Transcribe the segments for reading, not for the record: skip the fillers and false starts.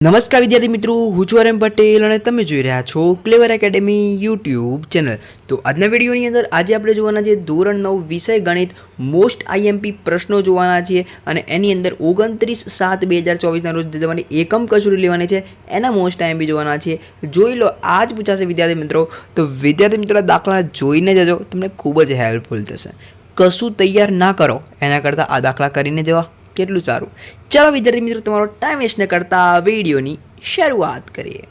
નમસ્કાર વિદ્યાર્થી મિત્રો, હું છું આર એમ પટેલ અને તમે જોઈ રહ્યા છો ક્લેવર એકેડેમી યુટ્યુબ ચેનલ। તો આજના વિડીયોની અંદર આજે આપણે જોવાના છે ધોરણ 9 વિષય ગણિત મોસ્ટ આઈએમપી પ્રશ્નો જોવાના છીએ અને એની અંદર 29/7/2024 રોજ તમારી એકમ કસોટી લેવાની છે, એના મોસ્ટ આઈએમપી જોવાના છીએ। જોઈ લો, આજ પૂછાશે વિદ્યાર્થી મિત્રો। તો વિદ્યાર્થી મિત્રો દાખલા જોઈને જજો, તમને ખૂબ જ હેલ્પફુલ થશે। કશું તૈયાર ના કરો એના કરતાં આ દાખલા કરીને જવા કેટલું સારું। ચાલો વિદ્યાર્થી મિત્રો, તમારો ટાઈમ વેસ્ટ ન કરતા વિડીયોની શરૂઆત કરીએ।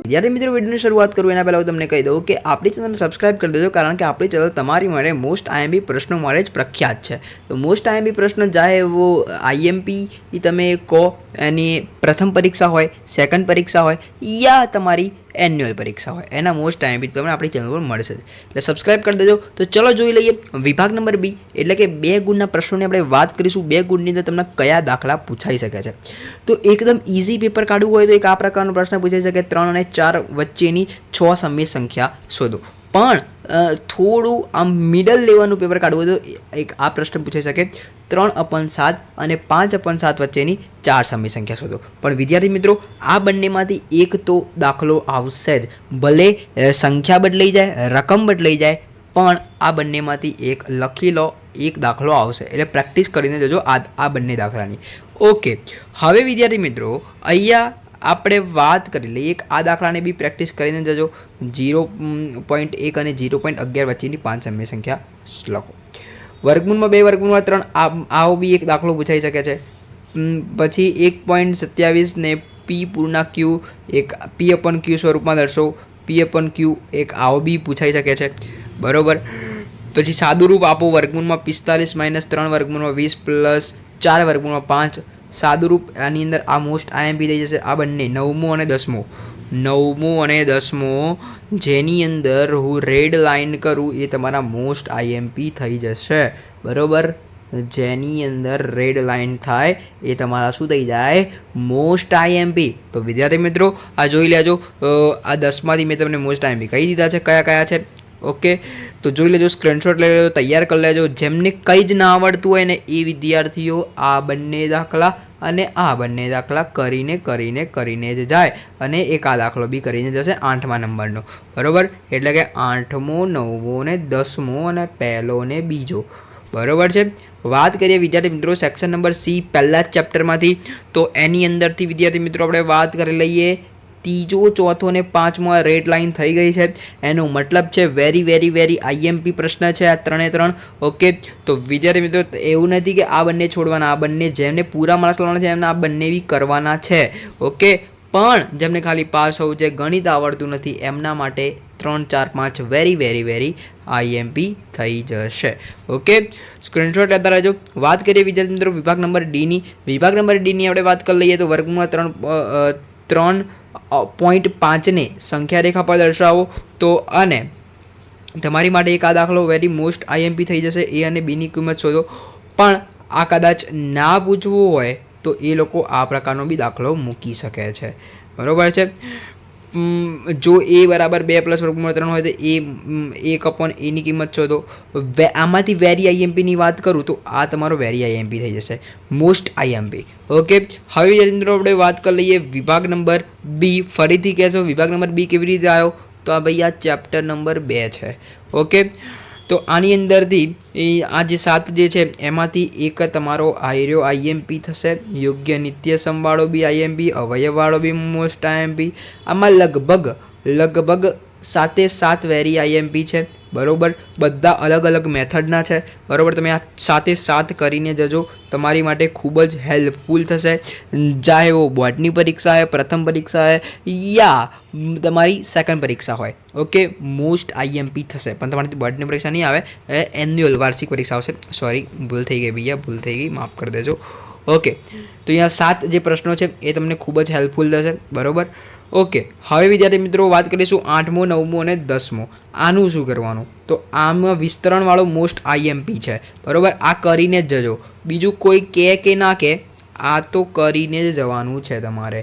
વિદ્યાર્થી મિત્રો, વિડીયોની શરૂઆત કરું એના પહેલાં હું તમને કહી દઉં કે આપણી ચેનલને સબસ્ક્રાઇબ કરી દેજો, કારણ કે આપણી ચેનલ તમારી માટે મોસ્ટ આઈએમપી પ્રશ્નો માટે જ પ્રખ્યાત છે। તો મોસ્ટ આઈએમપી પ્રશ્ન ચાહે वो આઈએમપી તમે કહો એની પ્રથમ પરીક્ષા હોય, સેકન્ડ પરીક્ષા હોય યા તમારી એન્યુઅલ પરીક્ષા હોય, એના મોસ્ટ આઈએમપી તમને આપણી ચેનલ પર મળશે જ, એટલે સબસ્ક્રાઇબ કરી દેજો। તો ચલો જોઈ લઈએ વિભાગ નંબર બી, એટલે કે 2 ગુણના પ્રશ્નોની આપણે વાત કરીશું। 2 ગુણની અંદર તમને કયા દાખલા પૂછાઈ શકે છે। તો એકદમ ઇઝી પેપર કાઢવું હોય તો એક આ પ્રકારનો પ્રશ્ન પૂછાઈ શકે, 3 અને 4 વચ્ચેની 6 સમય સંખ્યા શોધો। પણ થોડું આમ મિડલ લેવલનું પેપર કાઢવું હોય તો એક આ પ્રશ્ન પૂછાઈ શકે, 3/7 અને 5/7 વચ્ચેની 4 સમય સંખ્યા શોધો। પણ વિદ્યાર્થી મિત્રો, આ બંનેમાંથી એક તો દાખલો આવશે જ, ભલે સંખ્યા બદલાઈ જાય, રકમ બદલાઈ જાય, પણ આ બંનેમાંથી એક લખી લો, એક દાખલો આવશે। એટલે પ્રેક્ટિસ કરીને જજો આ બંને દાખલાની। ઓકે, હવે વિદ્યાર્થી મિત્રો અહીંયા આપણે વાત કરી લઈએ, એક આ દાખલાને બી પ્રેક્ટિસ કરીને જજો। 0.1 અને 0.11 વચ્ચેની 5 સમય સંખ્યા લખો। વર્ગમૂળમાં 2, વર્ગમૂળમાં 3 આવો બી એક દાખલો પૂછાઈ શકે છે। પછી 1.27 ને પી પૂર્ણા ક્યુ એક P/Q સ્વરૂપમાં દર્શાવો। P/Q એક આવો બી પૂછાઈ શકે છે, બરોબર। પછી સાદું રૂપ આપો, વર્ગમૂળમાં 45 - 3 વર્ગમૂળમાં 20 પ્લસ 4 વર્ગમૂળમાં 5 સાદું રૂપ। આની અંદર આ મોસ્ટ આઈએમપી થઈ જશે, આ બંને 9મો અને 10મો, 9મો અને 10મો જેની અંદર હું રેડ લાઇન કરું એ તમારા મોસ્ટ આઈએમપી થઈ જશે, બરોબર। જેની અંદર રેડ લાઇન થાય એ તમારા શું થઈ જાય, મોસ્ટ આઈએમપી। તો વિદ્યાર્થી મિત્રો આ જોઈ લેજો, આ 10માંથી મેં તમને મોસ્ટ આઈએમપી કહી દીધા છે કયા કયા છે, ઓકે। તો જોઈ લેજો, સ્ક્રીનશોટ લઈ લેજો, તૈયાર કરી લેજો। જેમને કંઈ જ ના આવડતું હોય ને એ વિદ્યાર્થીઓ આ બંને દાખલા અને આ બંને દાખલા કરીને જ જાય અને એક આ દાખલો બી કરીને જશે 8મા નંબરનો, બરાબર। એટલે કે 8મો, 9મો ને 10મો અને પહેલો ને બીજો, બરાબર છે। વાત કરીએ વિદ્યાર્થી મિત્રો સેક્શન નંબર સી પહેલા જ ચેપ્ટરમાંથી, તો એની અંદરથી વિદ્યાર્થી મિત્રો આપણે વાત કરી લઈએ। ત્રીજો, ચોથો ને 5મો રેડ લાઇન થઈ ગઈ છે, એનો મતલબ છે વેરી વેરી વેરી આઈએમપી પ્રશ્ન છે આ 3 ઓકે। તો વિદ્યાર્થી મિત્રો એવું નથી કે આ બંને છોડવાના, આ બંને જેમને પૂરા માર્ક્સ લાવવાના છે એમને આ બંને બી કરવાના છે, ઓકે। પણ જેમને ખાલી પાસ હોવું છે, ગણિત આવડતું નથી, એમના માટે 3, 4, 5 વેરી વેરી વેરી આઈએમપી થઈ જશે, ઓકે। સ્ક્રીનશોટ લેતા રહેજો। વાત કરીએ વિદ્યાર્થી મિત્રો વિભાગ નંબર ડીની, વિભાગ નંબર ડીની આપણે વાત કરી લઈએ તો વર્ગમાં 3.5 ને સંખ્યા રેખા પર દર્શાવો। તો અને તમારી માટે એક આ દાખલો વેરી મોસ્ટ આઈએમપી થઈ જશે, એ અને બીની કિંમત શોધો। પણ આ કદાચ ના પૂછવું હોય તો એ લોકો આ પ્રકારનો બી દાખલો મૂકી શકે છે, બરાબર છે। જો એ બરાબર 2 + વર્ગમૂળ 3 હોય તો એ 1/a ની કિંમત શોધો। આમાંથી વેરી આઈએમપીની વાત કરું તો આ તમારો વેરી આઈએમપી થઈ જશે, મોસ્ટ આઈએમપી, ઓકે। હવે મિત્રો આપણે વાત કરી લઈએ વિભાગ નંબર બી। ફરીથી કહેશો વિભાગ નંબર બી કેવી રીતે આવ્યો, તો આ ભાઈ આ ચેપ્ટર નંબર 2 છે, ઓકે। તો આની અંદરથી આ જે 7 જે છે એમાંથી એક તમારો આયર્યો આઈએમપી થશે, યોગ્ય નિત્ય સમવાળો બી આઈએમપી, અવયવવાળો બી મોસ્ટ આઈએમપી। આમાં લગભગ 7 વેરી આઈએમપી છે, બરાબર। બધા અલગ અલગ મેથડના છે, બરાબર। તમે આ 7 કરીને જજો, તમારી માટે ખૂબ જ હેલ્પફુલ થશે, ચાહે वो બોર્ડની પરીક્ષા હોય, પ્રથમ પરીક્ષા હોય યા તમારી સેકન્ડ પરીક્ષા હોય, ઓકે। મોસ્ટ આઈએમપી થશે, પણ તમારી બોર્ડની પરીક્ષા નહીં આવે, એન્યુઅલ વાર્ષિક પરીક્ષા આવશે, સોરી ભૂલ થઈ ગઈ ભૈયા, ભૂલ થઈ ગઈ, માફ કરી દેજો, ઓકે। તો અહીંયા 7 જે પ્રશ્નો છે એ તમને ખૂબ જ હેલ્પફુલ થશે, બરાબર, ઓકે। હવે વિદ્યાર્થી મિત્રો વાત કરીશું 8મો, 9મો અને 10મો। આનું શું કરવાનું, તો આમાં વિસ્તરણવાળો મોસ્ટ આઈએમપી છે, બરાબર। આ કરીને જ જજો, બીજું કોઈ કે ના કે, આ તો કરીને જ જવાનું છે તમારે,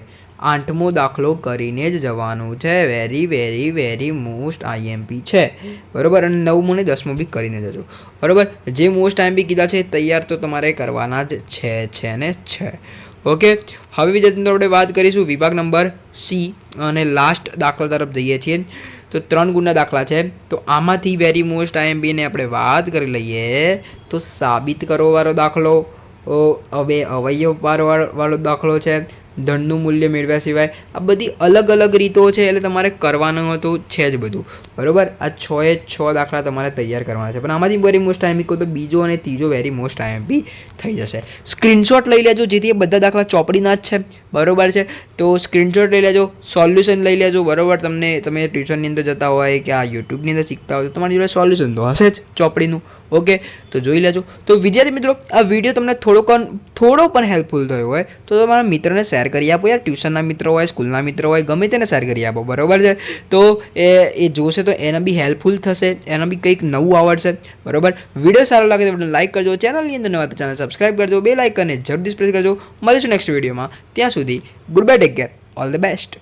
8મો દાખલો કરીને જ જવાનું છે. Very very very most IMP છે, બરાબર. અને 9મો ને 10મો બી કરીને જજો, બરાબર. જે મોસ્ટ આઈએમપી કીધા છે તૈયાર તો તમારે કરવાના જ છે ને છે. ઓકે, હવે વિદ્યાર્થી મિત્રો આપણે વાત કરીશું વિભાગ નંબર સી અને લાસ્ટ દાખલા તરફ જઈએ છીએ. તો 3 ગુણના દાખલા છે. તો આમાંથી વેરી મોસ્ટ આઈએમપીને આપણે વાત કરી લઈએ તો સાબિત કરો વાળો દાખલો, હવે અવયવ વાળો દાખલો છે, ધનનું મૂલ્ય મેળવ્યા સિવાય, આ બધી અલગ અલગ રીતો છે. એટલે તમારે કરવાનું હતું છે જ બધું, બરાબર. આ 6 દાખલા તમારે તૈયાર કરવાના છે. પણ આમાંથી વેરી મોસ્ટ આઈએમપી કહો તો બીજો અને ત્રીજો વેરી મોસ્ટ આઈએમપી થઈ જશે. સ્ક્રીનશોટ લઈ લેજો, જેથી એ બધા દાખલા ચોપડીના જ છે, બરાબર છે. તો સ્ક્રીનશોટ લઈ લેજો, સોલ્યુશન લઈ લેજો, બરાબર. તમે ટ્યુશનની અંદર જતા હોય કે આ યુટ્યુબની અંદર શીખતા હોય તો તમારી જોડે સોલ્યુશન તો હશે જ ચોપડીનું. ઓકે, તો જોઈ લેજો. તો વિદ્યાર્થી મિત્રો, આ વિડીયો તમને થોડો પણ હેલ્પફુલ થયો હોય તો તમારા મિત્રને શેર કરી આપો યાર. ટ્યુશનના મિત્ર હોય, સ્કૂલના મિત્ર હોય, ગમે તેને શેર કરી આપો, બરાબર છે. તો એ જોશે તો એને બી હેલ્પફુલ થશે, એને બી કંઈક નવું આવડશે, બરાબર. વિડીયો સારો લાગે તો લાઈક કરજો, ચેનલની અંદર નવા તો ચેનલ સબસ્ક્રાઈબ કરજો, બેલ આઇકનને જરૂરથી પ્રેસ કરજો. મળીશું નેક્સ્ટ વિડીયોમાં. ત્યાં સુધી good bye, take care, all the best.